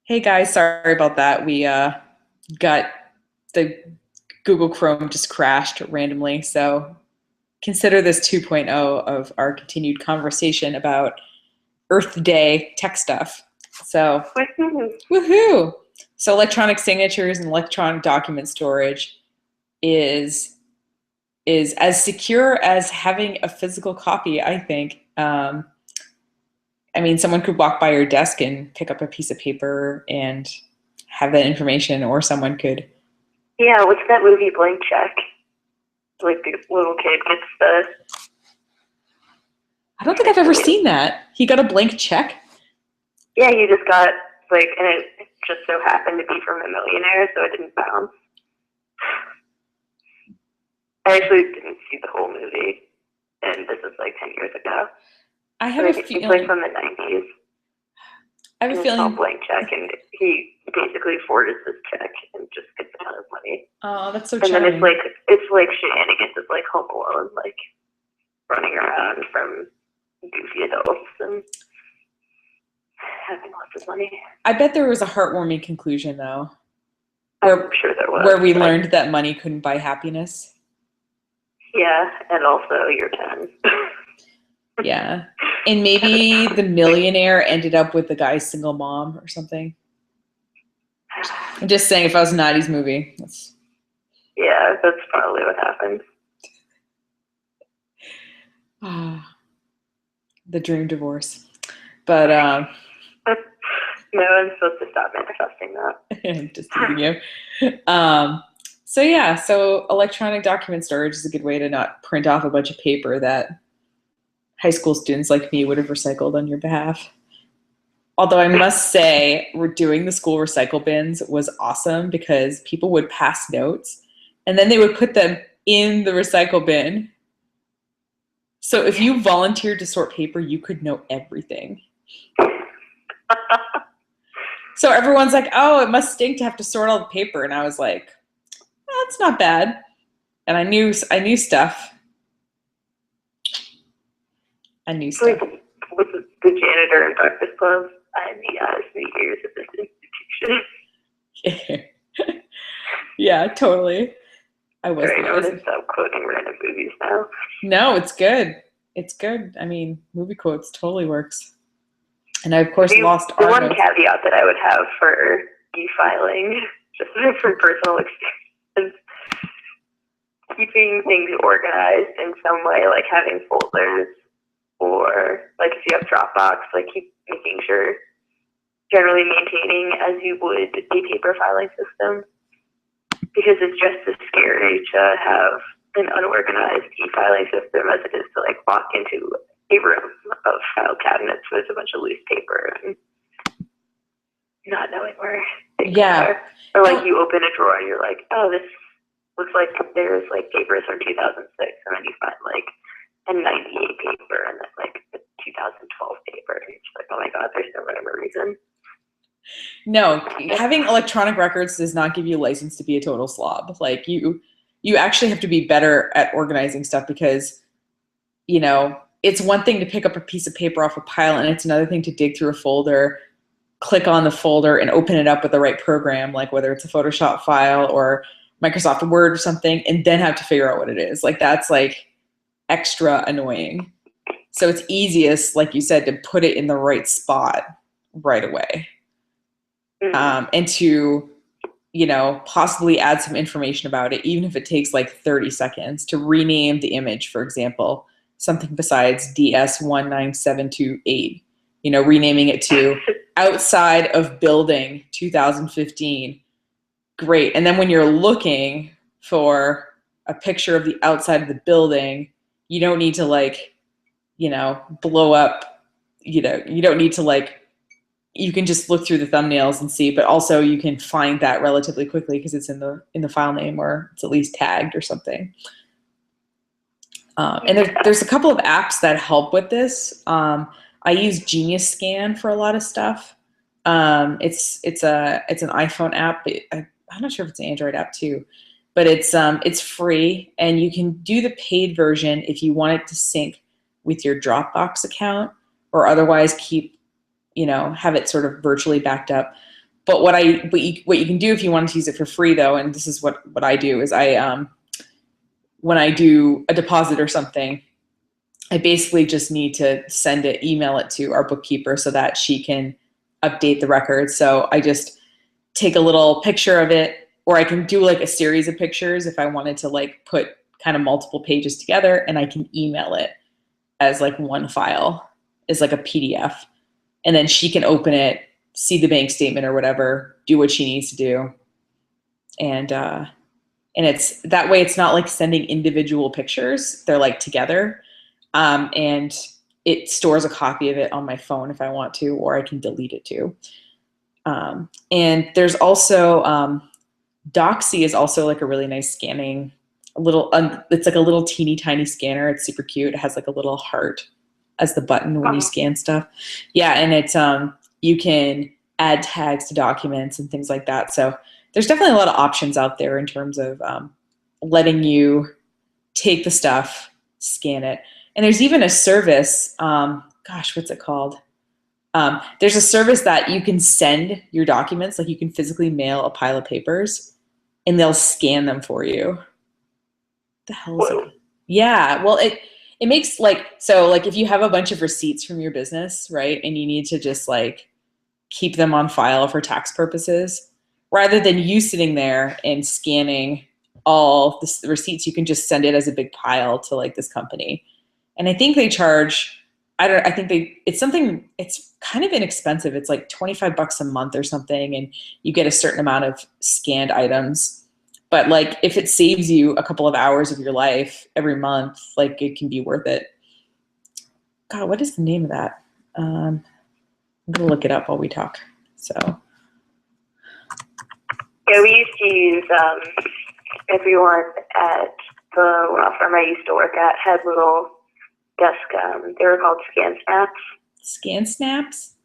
Hey guys, sorry about that. We got the Google Chrome just crashed randomly. So consider this 2.0 of our continued conversation about Earth Day tech stuff. So, Woohoo. woohoo! So electronic signatures and electronic document storage is is as secure as having a physical copy, I think. I mean, someone could walk by your desk and pick up a piece of paper and have that information, or someone could. Yeah, what's that movie Blank Check? Like the little kid gets the I don't think I've ever seen that. He got a blank check. yeah, you just got like, and it just so happened to be from a millionaire, so it didn't bounce. I actually didn't see the whole movie, and this is like 10 years ago. I have a Like it's like feeling. from the 90s, I have and a it's called feeling. Blank Check, and he basically forges this check and just gets a ton of money. Oh, that's so And then charming. it's like shenanigans. It's like Home Alone, like running around from goofy adults and having lots of money. I bet there was a heartwarming conclusion though, I'm where sure there was. where we But learned that money couldn't buy happiness. yeah, and also you're 10. Yeah, and maybe the millionaire ended up with the guy's single mom or something. I'm just saying, if I was a '90s movie, that's Yeah, that's probably what happened. the dream divorce. But No one's supposed to stop manifesting that. I'm just teasing you. So yeah, so electronic document storage is a good way to not print off a bunch of paper that high school students like me would have recycled on your behalf. Although I must say, we're doing the school recycle bins was awesome because people would pass notes and then they would put them in the recycle bin. So if you volunteered to sort paper, you could know everything. So everyone's like, "Oh, it must stink to have to sort all the paper," and I was like, "That's not bad." And I knew stuff. I knew Like, stuff. with the janitor in Breakfast Club, I am the eyes and the ears of this institution. Yeah, totally. I was Alright, the I'm eyes. gonna stop quoting random movies now. No, it's good. It's good. I mean, movie quotes totally works. And I, of course, lost The our one notes. caveat that I would have for e-filing, just from personal experience, keeping things organized in some way, like having folders, or like if you have Dropbox, like keep making sure, generally maintaining as you would a paper filing system, because it's just as scary to have an unorganized e-filing system as it is to like walk into a room of file cabinets with a bunch of loose paper and not knowing where things Yeah. are. Or like you open a drawer and you're like, oh, this looks like there's like papers from 2006, and then you find like a 98 paper and then like a 2012 paper. And it's like, oh my god, there's no rhyme or reason. No, having electronic records does not give you a license to be a total slob. Like you actually have to be better at organizing stuff because, you know, it's one thing to pick up a piece of paper off a pile and it's another thing to dig through a folder, click on the folder and open it up with the right program, like whether it's a Photoshop file or Microsoft Word or something, and then have to figure out what it is. Like that's like extra annoying. So it's easiest, like you said, to put it in the right spot right away. And to, you know, possibly add some information about it, even if it takes like 30 seconds to rename the image, for example, something besides DS19728, you know, renaming it to outside of building 2015. Great. And then when you're looking for a picture of the outside of the building, you don't need to like, you know, blow up, you know, you don't need to like, you can just look through the thumbnails and see, but also you can find that relatively quickly because it's in the file name or it's at least tagged or something. And there's a couple of apps that help with this. I use Genius Scan for a lot of stuff. It's an iPhone app. I'm not sure if it's an Android app too, but it's free and you can do the paid version if you want it to sync with your Dropbox account or otherwise keep, you know, have it sort of virtually backed up. But what you can do if you want to use it for free though, and this is what I do is when I do a deposit or something, I basically just need to email it to our bookkeeper so that she can update the records. So I just take a little picture of it, or I can do like a series of pictures if I wanted to like put kind of multiple pages together, and I can email it as like one file, as like a PDF. And then she can open it, see the bank statement or whatever, do what she needs to do. And it's that way, it's not like sending individual pictures. They're like together. And it stores a copy of it on my phone if I want to, or I can delete it too. And there's also, Doxy is also like a really nice scanning, it's like a little teeny tiny scanner. It's super cute. It has like a little heart as the button when you scan stuff. Yeah, and it's you can add tags to documents and things like that. So there's definitely a lot of options out there in terms of letting you take the stuff, scan it. And there's even a service, gosh, what's it called? There's a service that you can send your documents, like you can physically mail a pile of papers and they'll scan them for you. What the hell is it? Yeah, well, it makes so if you have a bunch of receipts from your business, right, and you need to just like keep them on file for tax purposes, rather than you sitting there and scanning all the receipts, you can just send it as a big pile to like this company. And I think they charge, it's kind of inexpensive. It's like $25 a month or something, and you get a certain amount of scanned items. But like if it saves you a couple of hours of your life every month, like it can be worth it. God, what is the name of that? I'm gonna look it up while we talk. So yeah, we used to use everyone at the law firm I used to work at had little desk, they were called scan snaps. Scan snaps?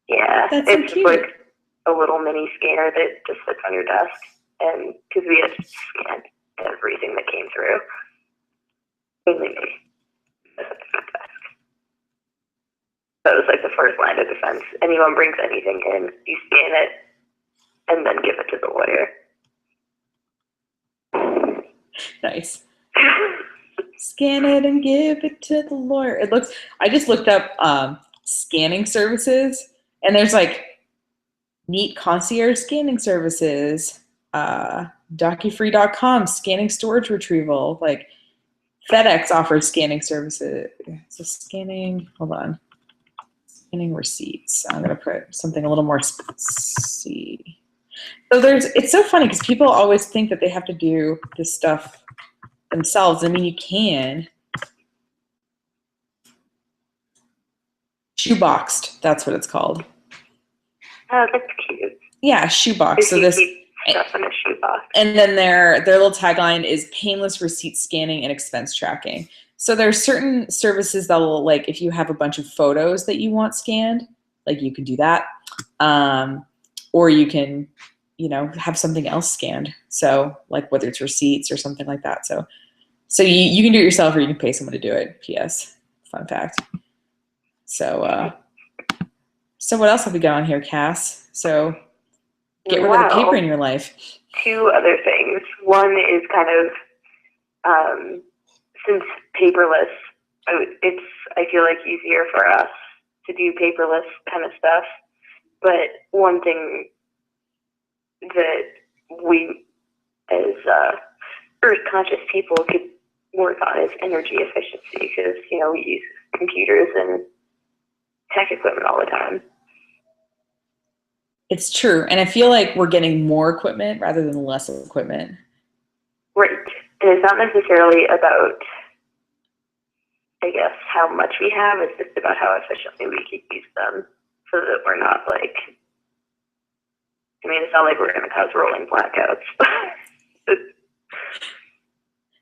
Yeah, that's so it's cute. Like a little mini scanner that just sits on your desk, and because we had to scan everything that came through, mainly me. That's at the front desk. That was like the first line of defense. Anyone brings anything in, you scan it, and then give it to the lawyer. Nice. Scan it and give it to the lawyer. I just looked up scanning services, and there's like neat concierge scanning services, DocuFree.com scanning storage retrieval, like FedEx offers scanning services. So scanning receipts. I'm gonna put something a little more see. So it's so funny because people always think that they have to do this stuff themselves. I mean, you can. Shoeboxed, that's what it's called. Oh, that's cute. Yeah, shoebox. So this stuff in a shoebox. And then their little tagline is painless receipt scanning and expense tracking. So there's certain services that will, like, if you have a bunch of photos that you want scanned, like you can do that, or you can, have something else scanned. So like whether it's receipts or something like that. So you can do it yourself, or you can pay someone to do it. P.S. Fun fact. So what else have we got on here, Cass? So get rid of the paper in your life. 2 other things. One is kind of, since paperless, I feel like easier for us to do paperless kind of stuff. But one thing that we, as earth-conscious people, could work on is energy efficiency, because, we use computers and tech equipment all the time. It's true. And I feel like we're getting more equipment rather than less equipment. Right. And it's not necessarily about, I guess, how much we have. It's just about how efficiently we can use them, so that we're not like, it's not like we're going to cause rolling blackouts.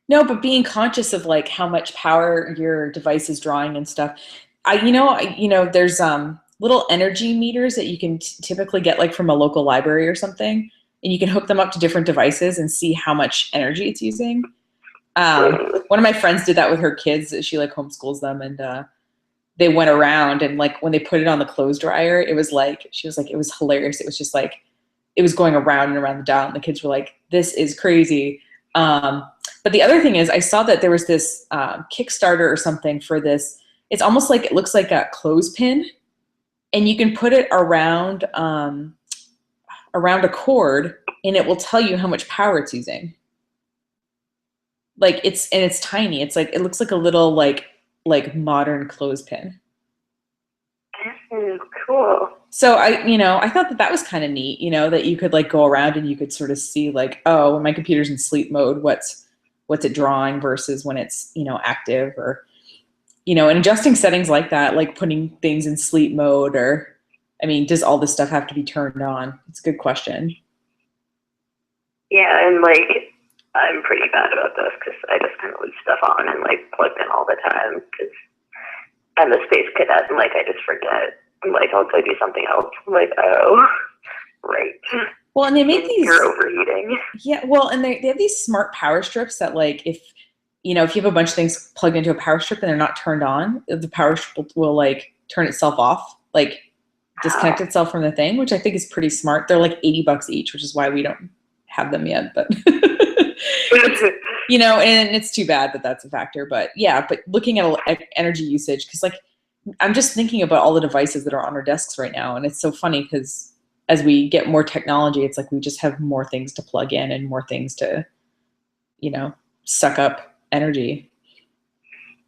No, but being conscious of like how much power your device is drawing and stuff. There's little energy meters that you can typically get like from a local library or something, and you can hook them up to different devices and see how much energy it's using. One of my friends did that with her kids. She like homeschools them, and they went around, and like when they put it on the clothes dryer, it was like, she was like, it was hilarious. It was just like it was going around and around the dial, and the kids were like, "This is crazy." But the other thing is, I saw that there was this Kickstarter or something for this. It's almost like, it looks like a clothespin, and you can put it around around a cord, and it will tell you how much power it's using. Like, it's tiny. It's like, it looks like a little like modern clothespin. Cool. So I thought that was kind of neat, that you could like go around and you could sort of see like, oh, when my computer's in sleep mode, what's it drawing versus when it's, active, or, and adjusting settings like that, like putting things in sleep mode, or, does all this stuff have to be turned on? It's a good question. Yeah, and like, I'm pretty bad about this because I just kind of leave stuff on and like plug in all the time because I'm a space cadet and like I just forget. I'm like, I'll go do something else. I'm like, oh, right. Well, and they make these. You're overheating. Yeah, well, and they have these smart power strips that, like, if you have a bunch of things plugged into a power strip and they're not turned on, the power strip will like turn itself off, like disconnect itself from the thing, which I think is pretty smart. They're like $80 each, which is why we don't have them yet, but and it's too bad that that's a factor. But yeah, but looking at energy usage, because like I'm just thinking about all the devices that are on our desks right now, and it's so funny because as we get more technology, it's like we just have more things to plug in and more things to, suck up energy.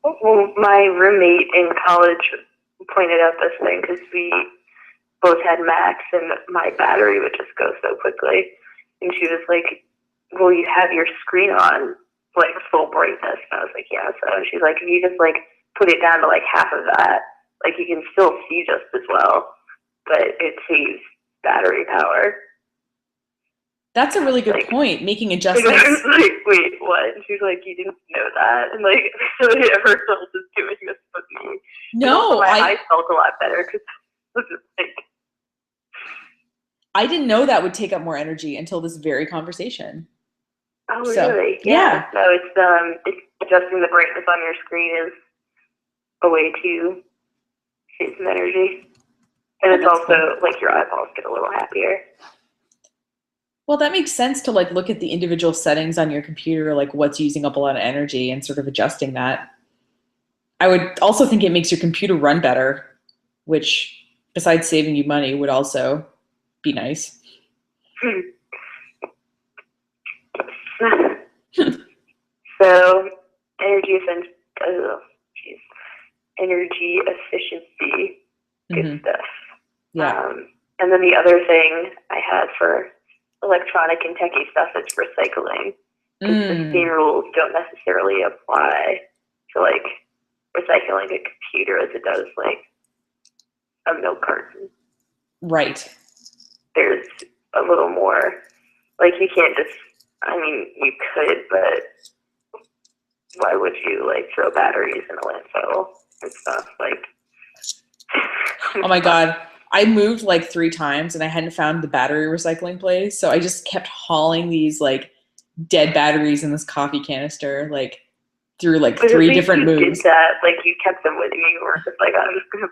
Well, my roommate in college pointed out this thing because we both had Macs and my battery would just go so quickly. And she was like, well, you have your screen on like full brightness. And I was like, yeah. So she's like, if you just like put it down to like half of that, like you can still see just as well, but it saves battery power. That's a really good point. Making adjustments. I was like, wait, what? And she's like, you didn't know that? And like, really ever felt is doing this with me. No, my eyes felt a lot better because I was just like, I didn't know that would take up more energy until this very conversation. Oh, really? Yeah. No, it's adjusting the brightness on your screen is a way to save some energy. And it's also cool. Like your eyeballs get a little happier. Well, that makes sense to like look at the individual settings on your computer, like what's using up a lot of energy and sort of adjusting that. I would also think it makes your computer run better, which besides saving you money would also be nice. So energy efficiency, good stuff. Yeah. And then the other thing I had for electronic and techie stuff is recycling. The same rules don't necessarily apply to like recycling a computer as it does like a milk carton. Right. There's a little more, like you can't just, you could, but why would you like throw batteries in a landfill and stuff like? Oh my God. I moved like 3 times and I hadn't found the battery recycling place. So I just kept hauling these like dead batteries in this coffee canister, like through like 3 different moves. Did that, like you kept them with you. You weren't just like, I'm just gonna.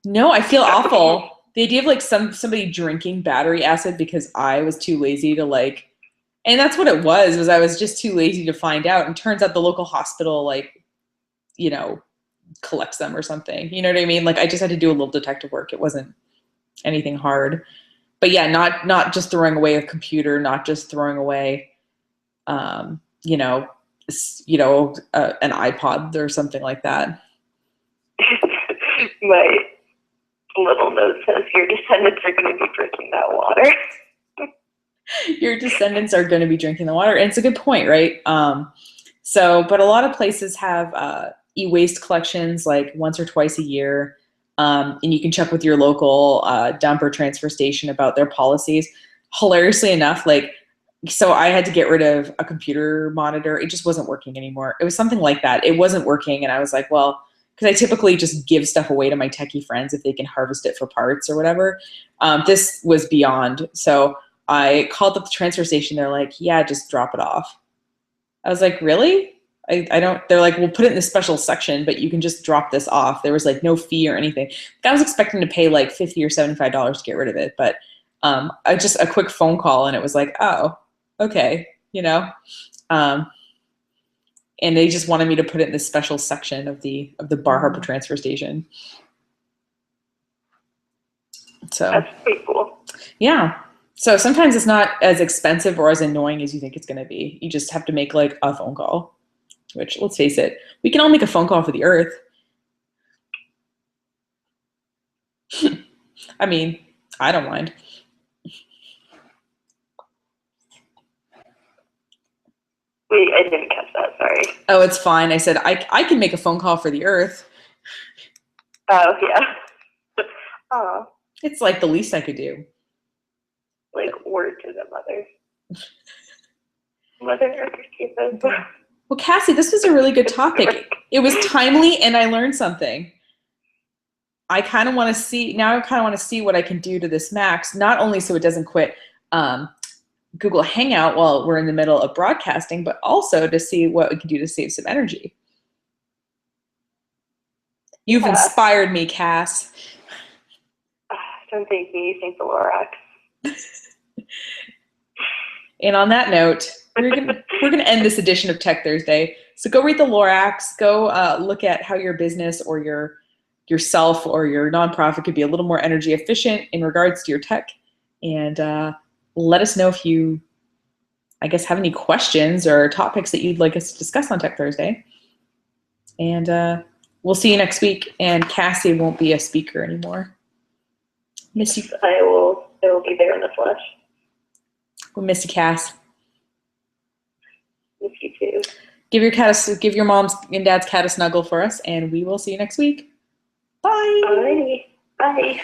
No, I feel awful. The idea of like somebody drinking battery acid because I was too lazy to like, and that's what it was I was just too lazy to find out. And turns out the local hospital, like, collects them or something. You know what I mean? Like I just had to do a little detective work. It wasn't anything hard. But yeah, not just throwing away a computer, not just throwing away, an iPod or something like that. My little note says your descendants are going to be drinking that water. Your descendants are going to be drinking the water. And it's a good point, right? But a lot of places have e-waste collections like once or twice a year. And you can check with your local dump or transfer station about their policies. Hilariously enough, so I had to get rid of a computer monitor. It just wasn't working anymore. It was something like that. It wasn't working. And I was like, well, because I typically just give stuff away to my techie friends if they can harvest it for parts or whatever. This was beyond. So I called up the transfer station. They're like, yeah, just drop it off. I was like, really? I don't, they're like, we'll put it in this special section, but you can just drop this off. There was like no fee or anything. I was expecting to pay like $50 or $75 to get rid of it, but just a quick phone call, and it was like, oh, okay, you know. And they just wanted me to put it in this special section of the Bar Harbor transfer station. So That's pretty cool. Yeah. So sometimes it's not as expensive or as annoying as you think it's going to be. You just have to make like a phone call, which, let's face it, we can all make a phone call for the earth. I mean, I don't mind. Wait, I didn't catch that. Sorry. Oh, it's fine. I said I can make a phone call for the earth. Oh, yeah. Oh, It's like the least I could do. like word to the mother. Mother Earth. Well, Cassie, this was a really good topic. It was timely, and I learned something. I kind of want to see, now I kind of want to see what I can do to this Max, not only so it doesn't quit Google Hangout while we're in the middle of broadcasting, but also to see what we can do to save some energy. You've inspired me, Cass. Don't thank me, thank the Lorax. And on that note, we're gonna end this edition of Tech Thursday. So go read the Lorax. Go look at how your business or yourself or your nonprofit could be a little more energy efficient in regards to your tech. And let us know if you, I guess, have any questions or topics that you'd like us to discuss on Tech Thursday. And we'll see you next week. And Cassie won't be a speaker anymore. Miss you. I will be there in the flesh. We'll miss you, Cass. Miss you too. Give your mom's and dad's cat a snuggle for us, and we will see you next week. Bye. Alrighty. Bye.